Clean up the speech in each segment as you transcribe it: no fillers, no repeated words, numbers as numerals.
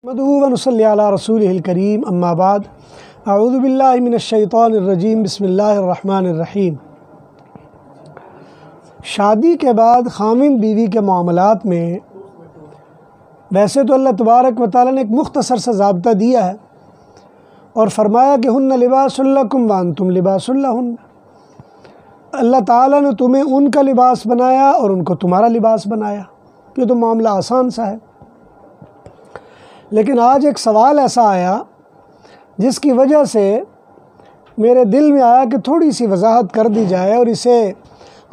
نحمده ونصلی علی رسولہ الکریم اما بعد اعوذ باللہ من الشیطان الرجیم بسم اللہ الرحمن الرحیم۔ شادی کے بعد خاوند بیوی کے معاملات میں ویسے تو اللہ تبارک و تعالیٰ نے ایک مختصر سا ضابطہ دیا ہے اور فرمایا کہ ہن لباس لکم وانتم لباس لہن۔ اللہ تعالیٰ نے تمہیں ان کا لباس بنایا اور ان کو تمہارا لباس بنایا۔ یہ تو معاملہ آسان سا ہے، لیکن آج ایک سوال ایسا آیا جس کی وجہ سے میرے دل میں آیا کہ تھوڑی سی وضاحت کر دی جائے اور اسے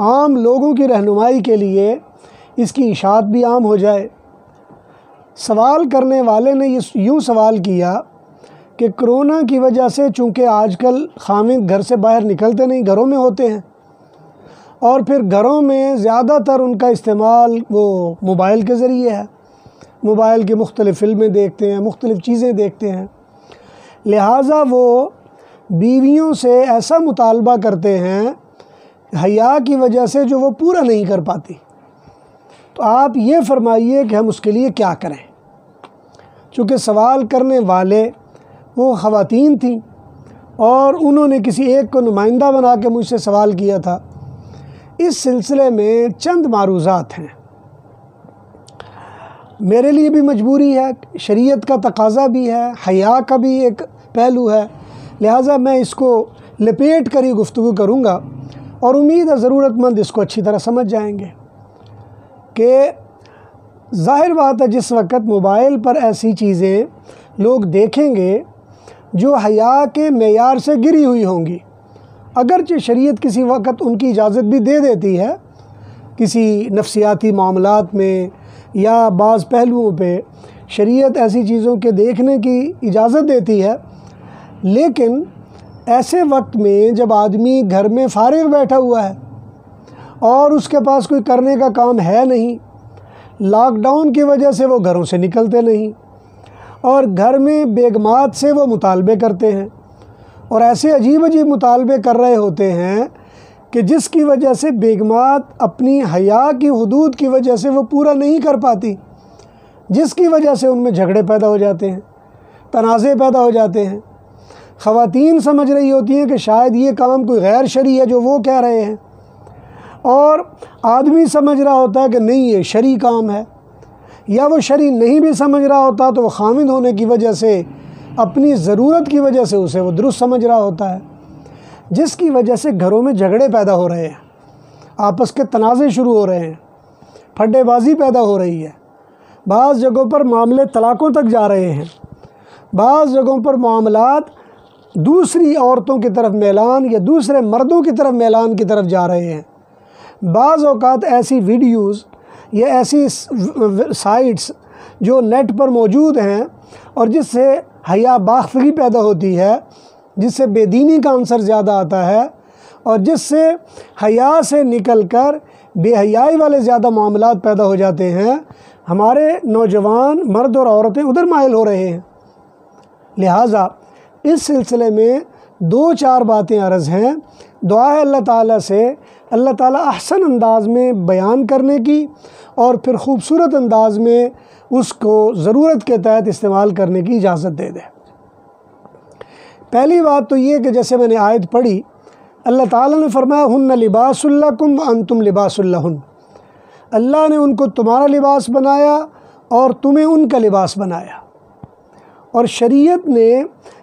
عام لوگوں کی رہنمائی کے لیے اس کی اشاعت بھی عام ہو جائے۔ سوال کرنے والے نے یوں سوال کیا کہ کرونا کی وجہ سے چونکہ آج کل خاوند گھر سے باہر نکلتے نہیں، گھروں میں ہوتے ہیں، اور پھر گھروں میں زیادہ تر ان کا استعمال وہ موبائل کے ذریعے ہے، موبائل کی مختلف فلمیں دیکھتے ہیں، مختلف چیزیں دیکھتے ہیں، لہٰذا وہ بیویوں سے ایسا مطالبہ کرتے ہیں حیا کی وجہ سے جو وہ پورا نہیں کر پاتی۔ تو آپ یہ فرمائیے کہ ہم اس کے لیے کیا کریں؟ چونکہ سوال کرنے والے وہ خواتین تھیں اور انہوں نے کسی ایک کو نمائندہ بنا کے مجھ سے سوال کیا تھا۔ اس سلسلے میں چند معروضات ہیں، میرے لیے بھی مجبوری ہے، شریعت کا تقاضا بھی ہے، حیا کا بھی ایک پہلو ہے، لہٰذا میں اس کو لپیٹ کر ہی گفتگو کروں گا اور امید ہے ضرورت مند اس کو اچھی طرح سمجھ جائیں گے کہ ظاہر بات ہے جس وقت موبائل پر ایسی چیزیں لوگ دیکھیں گے جو حیا کے معیار سے گری ہوئی ہوں گی، اگرچہ شریعت کسی وقت ان کی اجازت بھی دے دیتی ہے، کسی نفسیاتی معاملات میں یا بعض پہلوؤں پہ شریعت ایسی چیزوں کے دیکھنے کی اجازت دیتی ہے، لیکن ایسے وقت میں جب آدمی گھر میں فارغ بیٹھا ہوا ہے اور اس کے پاس کوئی کرنے کا کام ہے نہیں، لاک ڈاؤن کی وجہ سے وہ گھروں سے نکلتے نہیں اور گھر میں بیگمات سے وہ مطالبے کرتے ہیں اور ایسے عجیب عجیب مطالبے کر رہے ہوتے ہیں کہ جس کی وجہ سے بیگمات اپنی حیا کی حدود کی وجہ سے وہ پورا نہیں کر پاتی، جس کی وجہ سے ان میں جھگڑے پیدا ہو جاتے ہیں، تنازع پیدا ہو جاتے ہیں۔ خواتین سمجھ رہی ہوتی ہیں کہ شاید یہ کام کوئی غیر شرعی ہے جو وہ کہہ رہے ہیں، اور آدمی سمجھ رہا ہوتا ہے کہ نہیں یہ شرعی کام ہے، یا وہ شرعی نہیں بھی سمجھ رہا ہوتا تو وہ خاوند ہونے کی وجہ سے اپنی ضرورت کی وجہ سے اسے وہ درست سمجھ رہا ہوتا ہے، جس کی وجہ سے گھروں میں جھگڑے پیدا ہو رہے ہیں، آپس کے تنازع شروع ہو رہے ہیں، پھڈے بازی پیدا ہو رہی ہے، بعض جگہوں پر معاملے طلاقوں تک جا رہے ہیں، بعض جگہوں پر معاملات دوسری عورتوں کی طرف میلان یا دوسرے مردوں کی طرف میلان کی طرف جا رہے ہیں۔ بعض اوقات ایسی ویڈیوز یا ایسی سائٹس جو نیٹ پر موجود ہیں اور جس سے حیا باختگی پیدا ہوتی ہے، جس سے بے دینی کا عنصر زیادہ آتا ہے اور جس سے حیا سے نکل کر بے حیائی والے زیادہ معاملات پیدا ہو جاتے ہیں، ہمارے نوجوان مرد اور عورتیں ادھر مائل ہو رہے ہیں۔ لہٰذا اس سلسلے میں دو چار باتیں عرض ہیں، دعا ہے اللہ تعالیٰ سے اللہ تعالیٰ احسن انداز میں بیان کرنے کی اور پھر خوبصورت انداز میں اس کو ضرورت کے تحت استعمال کرنے کی اجازت دے دے۔ پہلی بات تو یہ کہ جیسے میں نے آیت پڑھی، اللہ تعالیٰ نے فرمایا ہن لباس لکم وانتم لباس لہن، اللہ نے ان کو تمہارا لباس بنایا اور تمہیں ان کا لباس بنایا، اور شریعت نے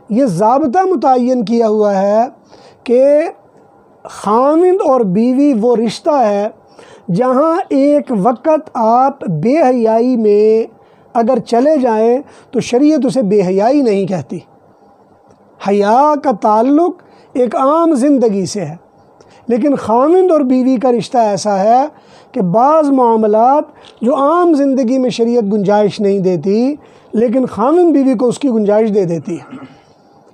یہ ضابطہ متعین کیا ہوا ہے کہ خاوند اور بیوی وہ رشتہ ہے جہاں ایک وقت آپ بے حیائی میں اگر چلے جائیں تو شریعت اسے بے حیائی نہیں کہتی۔ حیا کا تعلق ایک عام زندگی سے ہے، لیکن خاوند اور بیوی کا رشتہ ایسا ہے کہ بعض معاملات جو عام زندگی میں شریعت گنجائش نہیں دیتی لیکن خاوند بیوی کو اس کی گنجائش دے دیتی ہے۔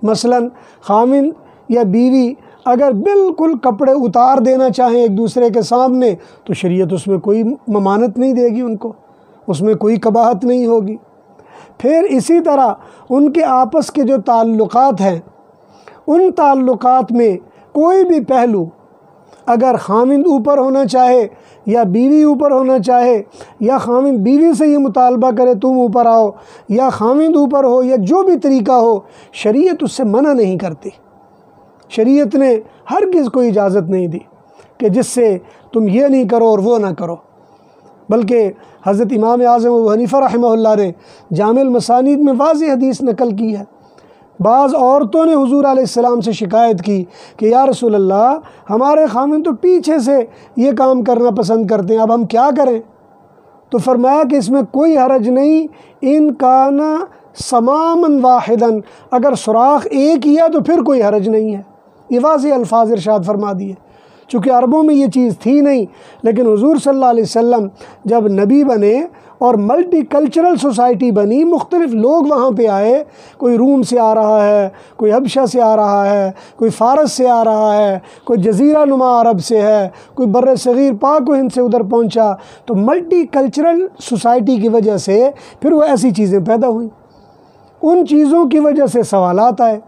مثلا خاوند یا بیوی اگر بالکل کپڑے اتار دینا چاہیں ایک دوسرے کے سامنے تو شریعت اس میں کوئی ممانعت نہیں دے گی، ان کو اس میں کوئی قباحت نہیں ہوگی۔ پھر اسی طرح ان کے آپس کے جو تعلقات ہیں، ان تعلقات میں کوئی بھی پہلو اگر خاوند اوپر ہونا چاہے یا بیوی اوپر ہونا چاہے، یا خاوند بیوی سے یہ مطالبہ کرے تم اوپر آؤ، یا خاوند اوپر ہو، یا جو بھی طریقہ ہو، شریعت اس سے منع نہیں کرتی۔ شریعت نے ہرگز کوئی اجازت نہیں دی کہ جس سے تم یہ نہیں کرو اور وہ نہ کرو، بلکہ حضرت امام اعظم ابو حنیفہ رحمہ اللہ نے جامع المسانید میں واضح حدیث نقل کی ہے۔ بعض عورتوں نے حضور علیہ السلام سے شکایت کی کہ یا رسول اللہ، ہمارے خاوند تو پیچھے سے یہ کام کرنا پسند کرتے ہیں، اب ہم کیا کریں؟ تو فرمایا کہ اس میں کوئی حرج نہیں، ان کان سماما واحدا، اگر سوراخ ایک ہی ہے تو پھر کوئی حرج نہیں ہے۔ یہ واضح الفاظ ارشاد فرما دیے، چونکہ عربوں میں یہ چیز تھی نہیں، لیکن حضور صلی اللہ علیہ وسلم جب نبی بنے اور ملٹی کلچرل سوسائٹی بنی، مختلف لوگ وہاں پہ آئے، کوئی روم سے آ رہا ہے، کوئی حبشہ سے آ رہا ہے، کوئی فارس سے آ رہا ہے، کوئی جزیرہ نما عرب سے ہے، کوئی بر صغیر پاک و ہند سے ادھر پہنچا، تو ملٹی کلچرل سوسائٹی کی وجہ سے پھر وہ ایسی چیزیں پیدا ہوئیں۔ ان چیزوں کی وجہ سے سوالات آئے،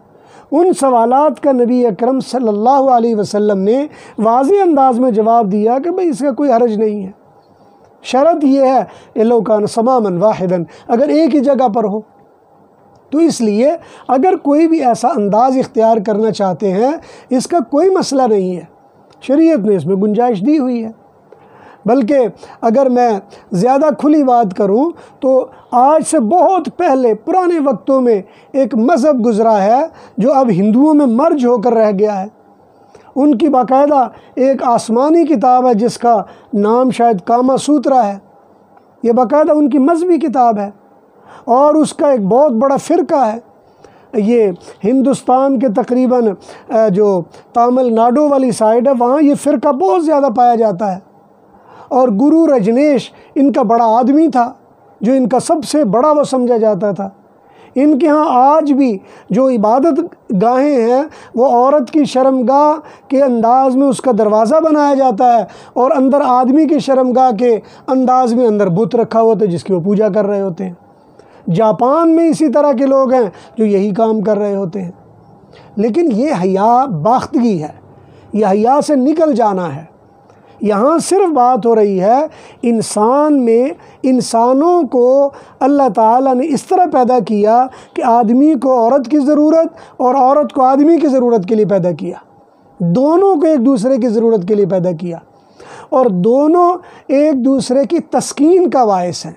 ان سوالات کا نبی اکرم صلی اللہ علیہ وسلم نے واضح انداز میں جواب دیا کہ بھئی اس کا کوئی حرج نہیں ہے، شرط یہ ہے کہ لو کان سماما واحدا، اگر ایک ہی جگہ پر ہو۔ تو اس لیے اگر کوئی بھی ایسا انداز اختیار کرنا چاہتے ہیں، اس کا کوئی مسئلہ نہیں ہے، شریعت نے اس میں گنجائش دی ہوئی ہے۔ بلکہ اگر میں زیادہ کھلی بات کروں تو آج سے بہت پہلے پرانے وقتوں میں ایک مذہب گزرا ہے جو اب ہندوؤں میں مرج ہو کر رہ گیا ہے۔ ان کی باقاعدہ ایک آسمانی کتاب ہے جس کا نام شاید کاما سوترا ہے، یہ باقاعدہ ان کی مذہبی کتاب ہے، اور اس کا ایک بہت بڑا فرقہ ہے۔ یہ ہندوستان کے تقریباً جو تامل ناڈو والی سائڈ ہے وہاں یہ فرقہ بہت زیادہ پایا جاتا ہے، اور گرو رجنیش ان کا بڑا آدمی تھا جو ان کا سب سے بڑا وہ سمجھا جاتا تھا۔ ان کے ہاں آج بھی جو عبادت گاہیں ہیں وہ عورت کی شرمگاہ کے انداز میں اس کا دروازہ بنایا جاتا ہے، اور اندر آدمی کی شرمگاہ کے انداز میں اندر بت رکھا ہوا ہوتا ہے جس کی وہ پوجا کر رہے ہوتے ہیں۔ جاپان میں اسی طرح کے لوگ ہیں جو یہی کام کر رہے ہوتے ہیں۔ لیکن یہ حیا باختگی ہے، یہ حیا سے نکل جانا ہے۔ یہاں صرف بات ہو رہی ہے انسان میں، انسانوں کو اللہ تعالیٰ نے اس طرح پیدا کیا کہ آدمی کو عورت کی ضرورت اور عورت کو آدمی کی ضرورت کے لیے پیدا کیا، دونوں کو ایک دوسرے کی ضرورت کے لیے پیدا کیا، اور دونوں ایک دوسرے کی تسکین کا باعث ہیں۔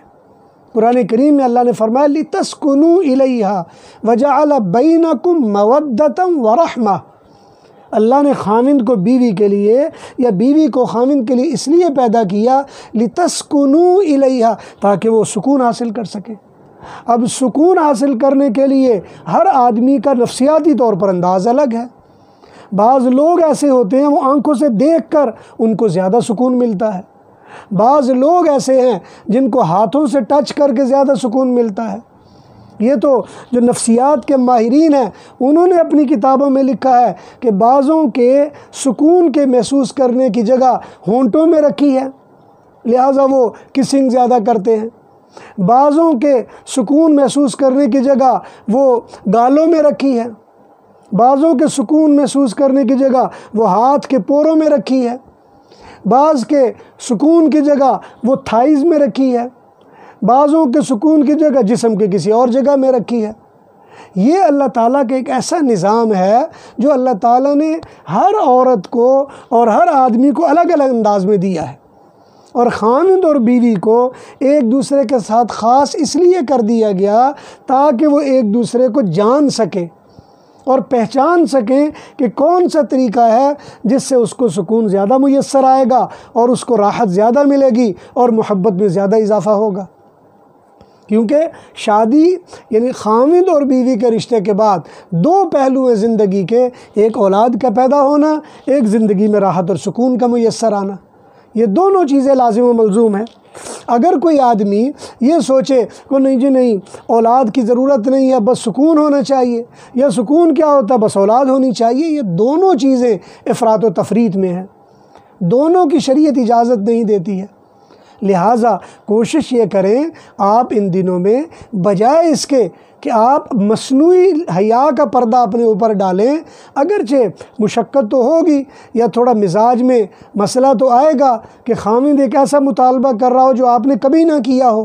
قرآن کریم میں اللہ نے فرمایا لِتَسْكُنُوا إِلَيْهَا وَجَعَلَ بَيْنَكُمْ مَوَدَّةً وَرَحْمَةً۔ اللہ نے خاوند کو بیوی کے لیے یا بیوی کو خاوند کے لیے اس لیے پیدا کیا لِتَسْكُنُوا إِلَيْهَا، تاکہ وہ سکون حاصل کر سکے۔ اب سکون حاصل کرنے کے لیے ہر آدمی کا نفسیاتی طور پر انداز الگ ہے۔ بعض لوگ ایسے ہوتے ہیں وہ آنکھوں سے دیکھ کر ان کو زیادہ سکون ملتا ہے، بعض لوگ ایسے ہیں جن کو ہاتھوں سے ٹچ کر کے زیادہ سکون ملتا ہے۔ یہ تو جو نفسیات کے ماہرین ہیں انہوں نے اپنی کتابوں میں لکھا ہے کہ بعضوں کے سکون کے محسوس کرنے کی جگہ ہونٹوں میں رکھی ہے، لہٰذا وہ کسنگ زیادہ کرتے ہیں۔ بعضوں کے سکون محسوس کرنے کی جگہ وہ گالوں میں رکھی ہے، بعضوں کے سکون محسوس کرنے کی جگہ وہ ہاتھ کے پوروں میں رکھی ہے، بعض کے سکون کی جگہ وہ تھائز میں رکھی ہے، بعضوں کے سکون کی جگہ جسم کے کسی اور جگہ میں رکھی ہے۔ یہ اللہ تعالیٰ کا ایک ایسا نظام ہے جو اللہ تعالیٰ نے ہر عورت کو اور ہر آدمی کو الگ الگ انداز میں دیا ہے، اور خاوند اور بیوی کو ایک دوسرے کے ساتھ خاص اس لیے کر دیا گیا تاکہ وہ ایک دوسرے کو جان سکیں اور پہچان سکیں کہ کون سا طریقہ ہے جس سے اس کو سکون زیادہ میسر آئے گا اور اس کو راحت زیادہ ملے گی اور محبت میں زیادہ اضافہ ہوگا۔ کیونکہ شادی یعنی خاوند اور بیوی کے رشتے کے بعد دو پہلو ہیں زندگی کے، ایک اولاد کا پیدا ہونا، ایک زندگی میں راحت اور سکون کا میسر آنا۔ یہ دونوں چیزیں لازم و ملزوم ہیں۔ اگر کوئی آدمی یہ سوچے کہ نہیں جی نہیں اولاد کی ضرورت نہیں ہے، بس سکون ہونا چاہیے، یا سکون کیا ہوتا ہے بس اولاد ہونی چاہیے، یہ دونوں چیزیں افراط و تفریط میں ہیں، دونوں کی شریعت اجازت نہیں دیتی ہے۔ لہٰذا کوشش یہ کریں آپ ان دنوں میں بجائے اس کے کہ آپ مصنوعی حیا کا پردہ اپنے اوپر ڈالیں، اگرچہ مشقت تو ہوگی یا تھوڑا مزاج میں مسئلہ تو آئے گا کہ خاوند ایک ایسا مطالبہ کر رہا ہو جو آپ نے کبھی نہ کیا ہو،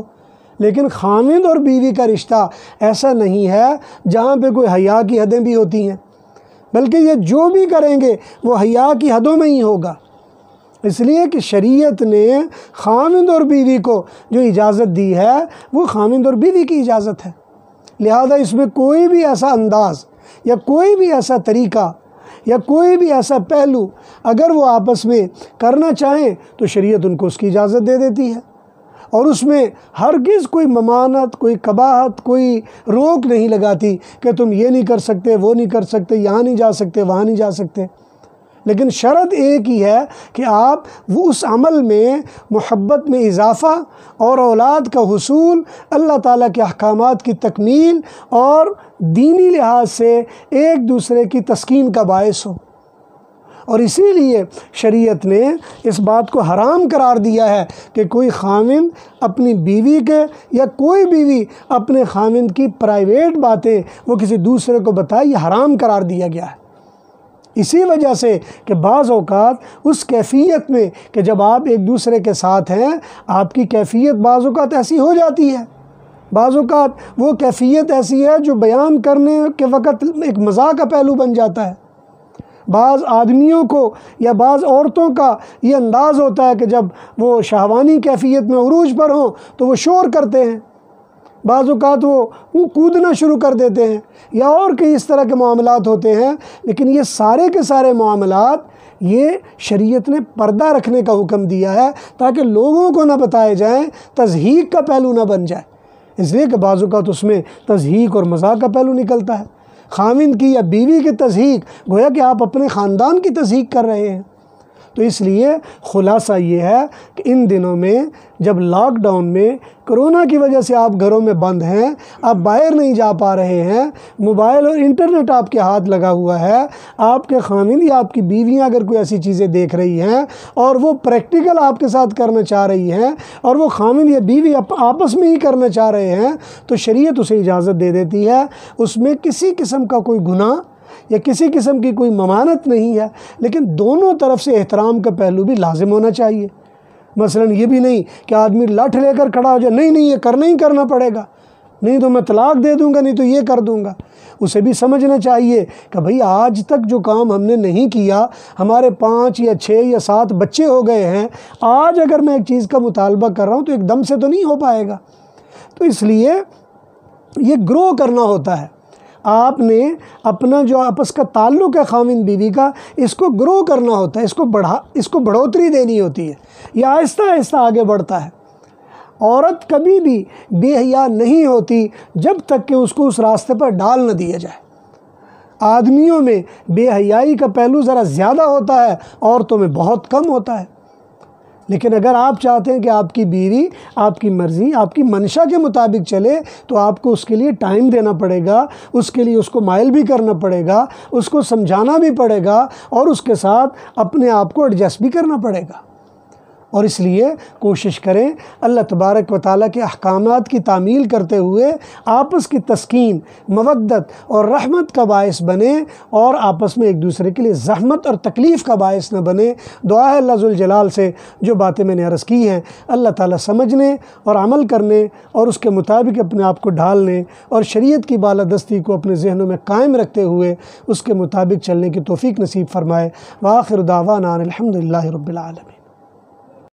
لیکن خاوند اور بیوی کا رشتہ ایسا نہیں ہے جہاں پہ کوئی حیا کی حدیں بھی ہوتی ہیں، بلکہ یہ جو بھی کریں گے وہ حیا کی حدوں میں ہی ہوگا۔ اس لیے کہ شریعت نے خاوند اور بیوی کو جو اجازت دی ہے وہ خاوند اور بیوی کی اجازت ہے، لہذا اس میں کوئی بھی ایسا انداز یا کوئی بھی ایسا طریقہ یا کوئی بھی ایسا پہلو اگر وہ آپس میں کرنا چاہیں تو شریعت ان کو اس کی اجازت دے دیتی ہے، اور اس میں ہرگز کوئی ممانعت، کوئی قباحت، کوئی روک نہیں لگاتی کہ تم یہ نہیں کر سکتے، وہ نہیں کر سکتے، یہاں نہیں جا سکتے، وہاں نہیں جا سکتے۔ لیکن شرط ایک ہی ہے کہ آپ وہ اس عمل میں محبت میں اضافہ اور اولاد کا حصول، اللہ تعالیٰ کے احکامات کی تکمیل اور دینی لحاظ سے ایک دوسرے کی تسکین کا باعث ہو۔ اور اسی لیے شریعت نے اس بات کو حرام قرار دیا ہے کہ کوئی خاوند اپنی بیوی کے یا کوئی بیوی اپنے خاوند کی پرائیویٹ باتیں وہ کسی دوسرے کو بتائے، یہ حرام قرار دیا گیا ہے۔ اسی وجہ سے کہ بعض اوقات اس کیفیت میں کہ جب آپ ایک دوسرے کے ساتھ ہیں، آپ کی کیفیت بعض اوقات ایسی ہو جاتی ہے، بعض اوقات وہ کیفیت ایسی ہے جو بیان کرنے کے وقت ایک مزاح کا پہلو بن جاتا ہے۔ بعض آدمیوں کو یا بعض عورتوں کا یہ انداز ہوتا ہے کہ جب وہ شہوانی کیفیت میں عروج پر ہوں تو وہ شور کرتے ہیں، بعض اوقات وہ کودنا شروع کر دیتے ہیں، یا اور کئی اس طرح کے معاملات ہوتے ہیں۔ لیکن یہ سارے کے سارے معاملات یہ شریعت نے پردہ رکھنے کا حکم دیا ہے تاکہ لوگوں کو نہ بتائے جائیں، تضحیق کا پہلو نہ بن جائے، اس لیے کہ بعض اوقات اس میں تضحیق اور مزاح کا پہلو نکلتا ہے۔ خاوند کی یا بیوی کی تضحیق گویا کہ آپ اپنے خاندان کی تضحیق کر رہے ہیں۔ تو اس لیے خلاصہ یہ ہے کہ ان دنوں میں جب لاک ڈاؤن میں کرونا کی وجہ سے آپ گھروں میں بند ہیں، آپ باہر نہیں جا پا رہے ہیں، موبائل اور انٹرنیٹ آپ کے ہاتھ لگا ہوا ہے، آپ کے خاوند یا آپ کی بیویاں اگر کوئی ایسی چیزیں دیکھ رہی ہیں اور وہ پریکٹیکل آپ کے ساتھ کرنا چاہ رہی ہیں اور وہ خاوند یا بیوی آپس میں ہی کرنا چاہ رہے ہیں تو شریعت اسے اجازت دے دیتی ہے، اس میں کسی قسم کا کوئی گناہ یا کسی قسم کی کوئی ممانعت نہیں ہے، لیکن دونوں طرف سے احترام کا پہلو بھی لازم ہونا چاہیے۔ مثلا یہ بھی نہیں کہ آدمی لٹھ لے کر کھڑا ہو جائے، نہیں یہ کرنا ہی کرنا پڑے گا، نہیں تو میں طلاق دے دوں گا، نہیں تو یہ کر دوں گا۔ اسے بھی سمجھنا چاہیے کہ بھئی آج تک جو کام ہم نے نہیں کیا، ہمارے 5 یا 6 یا 7 بچے ہو گئے ہیں، آج اگر میں ایک چیز کا مطالبہ کر رہا ہوں تو ایک دم سے تو نہیں ہو پائے گا۔ تو اس لیے یہ گرو کرنا ہوتا ہے، آپ نے اپنا جو آپس کا تعلق ہے خاوند بیوی کا، اس کو گرو کرنا ہوتا ہے، اس کو بڑھوتری دینی ہوتی ہے، یہ آہستہ آہستہ آگے بڑھتا ہے۔ عورت کبھی بھی بے حیا نہیں ہوتی جب تک کہ اس کو اس راستے پر ڈال نہ دیا جائے۔ آدمیوں میں بے حیائی کا پہلو ذرا زیادہ ہوتا ہے، عورتوں میں بہت کم ہوتا ہے۔ لیکن اگر آپ چاہتے ہیں کہ آپ کی بیوی آپ کی مرضی، آپ کی منشا کے مطابق چلے تو آپ کو اس کے لیے ٹائم دینا پڑے گا، اس کے لیے اس کو مائل بھی کرنا پڑے گا، اس کو سمجھانا بھی پڑے گا اور اس کے ساتھ اپنے آپ کو ایڈجسٹ بھی کرنا پڑے گا۔ اور اس لیے کوشش کریں اللہ تبارک و تعالیٰ کے احکامات کی تعمیل کرتے ہوئے آپس کی تسکین، مودت اور رحمت کا باعث بنیں اور آپس میں ایک دوسرے کے لیے زحمت اور تکلیف کا باعث نہ بنے۔ دعا ہے اللہ ذوالجلال سے جو باتیں میں نے عرض کی ہیں اللہ تعالیٰ سمجھنے اور عمل کرنے اور اس کے مطابق اپنے آپ کو ڈھالنے اور شریعت کی بالادستی کو اپنے ذہنوں میں قائم رکھتے ہوئے اس کے مطابق چلنے کی توفیق نصیب فرمائے۔ وآخر دعوانا الحمدللہ رب العالمین۔